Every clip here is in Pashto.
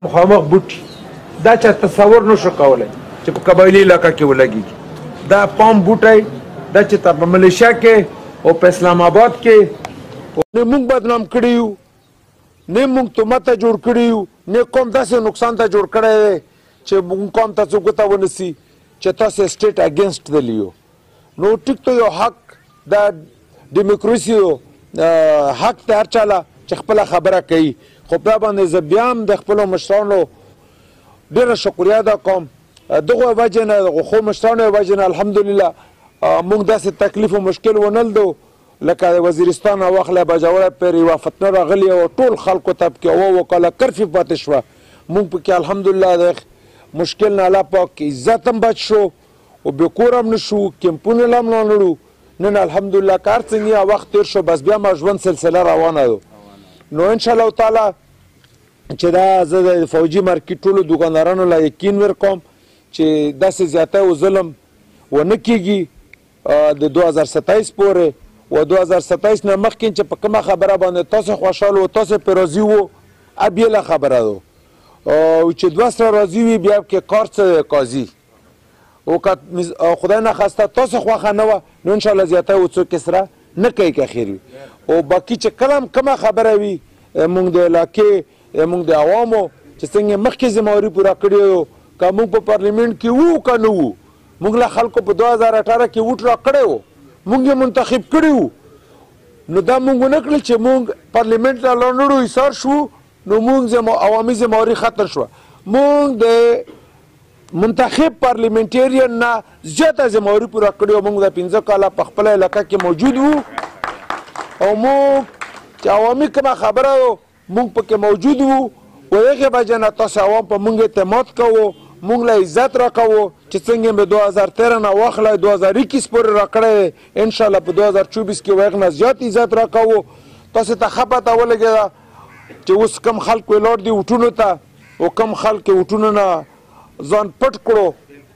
مخامخ بوټي دا چا تصور نشو کولی چې په قبایلي علاقه کې ولګېږي. دا پام بوټی دا چې په ملیشیا کې او په اسلام آباد کې نه موږ بدنام کړي یو، نه موږ تهمته جوړ کړي یو، نه قوم داسې نقصان ته جوړ کړی دی چې موږ قوم ته څوک ګوته ونیسي چې تاسې سټیټ اګینسټ دلی یو. نو ټیک ته یو حق د ډیموکراسي حق دی هر چاله چې خپله خبره کوي. خو بیا باندې زه بیا هم د خپلو مشرانو ډېره شکریا ادا کوم. دغو وجې نه دغو ښو مشرانو وجې نه الحمدلله موږ داسې تکلیف و مشکل ونه لیدو لکه د وزیرستان نه واخله بجوړه پرې یوه فتنه راغلې وه ټول خلکو ته پکې اوه کاله کرفي پاتې شوه. موږ پکې الحمدلله د مشکل نه الله پاک عزت هم بچ شو او بې کوره هم نه شو، کیمپونه له هم نه لړو. نن الحمدلله که هر څنګه وخت تېر شو بس بیا ما ژوند سلسله روانه ده. نو انشاءالله تعالی چې دا زه د فوجي مارکېټ ټولو دوکاندارانو له یقین ورکوم چې داسې زیاتی او ظلم ونه کېږي د 2027 پورې و 2027 نه مخکې چې په کومه خبره باندې تاسې خوشحال و تاسې پرې راضي وو بیله خبره ده او چې دوه سره راضي وي بیا کې کار څه دی قاضي او که خدای نخواسته تاسې خوښه نه وه نو انشاءالله زیاتی و څوک سره نه کوي که خیر وي. او باقي چې کله هم کومه خبره وي موږ د علاقې موږ د عوامو چې څنګه مخکې ذمهواري پوره کړې وو که موږ په پارلیمنټ کې وو که نه وو موږ له خلکو په 2018 کې ووټ را کړی وو موږ یې منتخب کړي وو. نو دا موږ ونه کړل چې موږ پارلیمنټ ته لاړو ایثار شو نو موږ عوامي ذمهواري ختم شوه. موږ د منتخب پارلیمنټیرین نه زیاته ذمهواري پوره کړې وه. موږ د 15 کاله په خپله علاقه کې موجود وو او موږ چې عوامي کومه خبره وه موږ پکې موجود وو و هغې وجې نه تاسې عوام په موږ اعتماد کوو موږ له عزت راکوو چې څنګه مې 2013 نه واخلی 2021 پورې راکړی دی انشاءالله په 2024 کې هغې نه زیات عزت راکوو. تاسې ته ښه پته ولګېده چې اوس کم خلک ولاړ دي وټونو ته او کم خلک یې وټونو نه ځان پټ کړو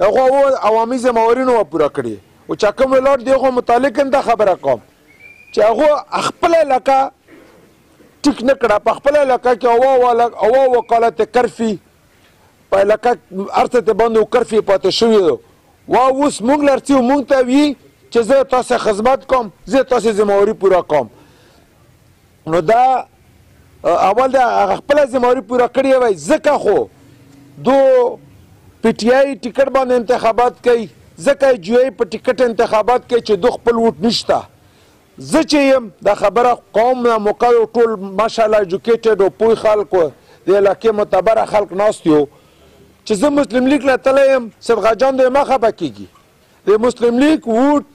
هغو عوامي ذمهواري نه وه پوره کړې او چا کوم ولاړ دي هغو متعلق هم دا خبره کوم چې هغو خپله علاقه ټیک نه کړه. په خپله علاقه کې اوه وکاله ته کرفي په علاقه هر څه ته باندې کرفي پاتې شوي ده وا اوس موږ له هر څه موږ ته وي چې زه تاسې خدمت کوم زه تاسې ذمهواري پوره کوم. نو دا اول د خپله ذمهواري پوره کړې وای ځکه خو دو پی ټي آی ټیکټ باندې انتخابات کوي ځکه جی آی په ټیکټ انتخابات کوي چې دو خپل ووټ نشته. زه چې یم دا خبره قوم نه مقدر ټول ماشاءالله ایجوکیټډ او پوه خلک د علاقې معتبره خلک ناست یو چې زه مسلم لیگ له تلی یم صدقه جان دی ما خفه کېږي د مسلم لیگ ووټ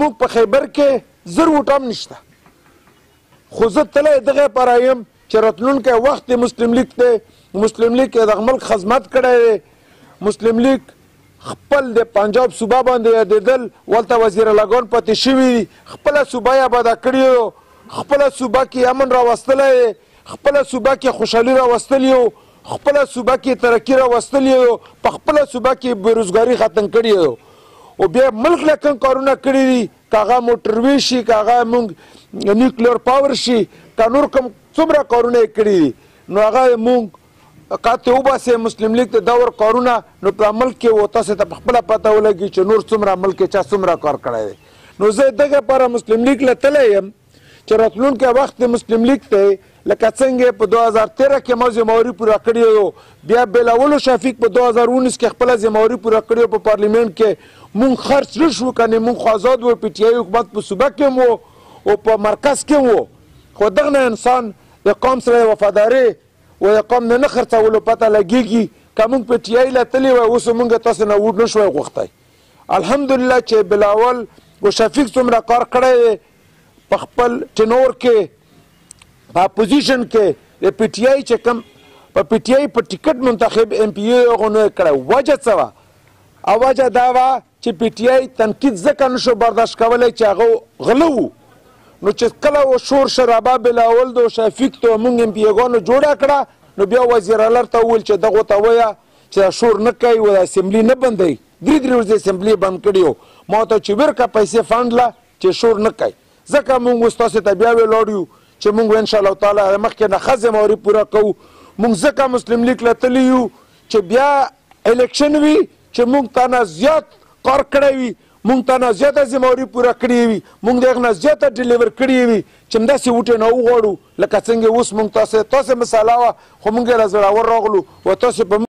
موږ په خیبر کې 1000 ووټ هم نشته خو زه تلی دغې لپاره یم چې راتلونکی وخت د مسلم لیگ دی مسلم لیگ دغه ملک خدمت کړی دی. مسلم لیگ خپل د پنجاب صوبه باندې یادېدل ولته وزیر اعلیګان پاتې شوي دي خپله صوبه یې آباده کړې خپله صوبه کې امن راوستلی دی خپله صوبه کې خوشحالي راوستلي یو خپله صوبه کې ترقي راوستلي یو په خپله صوبه کې بېروزګاري ختم کړې یو او بیا ملک له کوم کارونه کړي دي که هغه موټروې شي که هغه موږ نیوکلیر پاور شي که نور کوم څومره کارونه یې کړي دي نو هغه موږ قاطع وباسئ مسلم لیگ د دور کارونه نو په ملک کې و تاسې ته په خپله پته ولګي چې نور څومره ملک کې چا څومره کار کړی دی. نو زه دغه لپاره مسلم لیگ له تلی یم چې راتلونکی وخت د مسلم لیگ دی لکه څنګه په 2013 کې ما ذمهواري پوره کړې وو بیا بېلولو شفیق په 2019 کې خپله ذمهواري پوره کړې وه په پارلیمنټ کې موږ خرڅ نه شو کنې موږ خو آزاد وو پی ټي آی حکومت په صوبه کې هم وو او په مرکز کې هم وو خو دغه نه انسان د قوم سره وفاداري و د قوم نه خرڅولو پته لګېږي که موږ پی ټي آی له تللی وای اوس موږ تاسې نه ووټ نه شوی غوښتی. الحمدلله چې بلاول و شفیق څومره کار کړی دی په خپل ټینور کې په اپوزیشن کې د پی ټي آی چې کوم په پی ټي آی په ټیکټ منتخب ایم پی ای هغو نه یې کړی وجه څه وه او وجه دا وه چې پی ټي آی تنقید ځکه نشو برداشت کولی چې هغه غله وو نو چې کله و شور شرابه بلاول د شفیق ته موږ ایم پی ایګانو جوړه کړه نو بیا وزیر اعلی ته وویل چې دغو ته وایه چې دا شور نه کوي و د اسمبلي نه بندوي 3 ورځې اسمبلي بند کړي وو ما ورته چې ورکړه پیسې فنډ له چې شور نه کوي ځکه موږ اوس تاسې ته بیا ولاړ یو چې موږ انشاءالله تعالی مخکې نه ښه ذمهواري پوره کوو مونږ ځکه مسلم لیگ له تللي یو چې بیا الیکشن وي چې مونږ ته نه زیات کار کړی وي، مونږ ته نه زیاته ذمهواري پوره کړې وي، مونږ د هغې نه زیاته ډیلیور کړې وي چې همداسې وټې نه وغواړو لکه څنګه اوس مونږ تاسې مساله وه خو مونږ یې له زړاور راغلو او تاسې په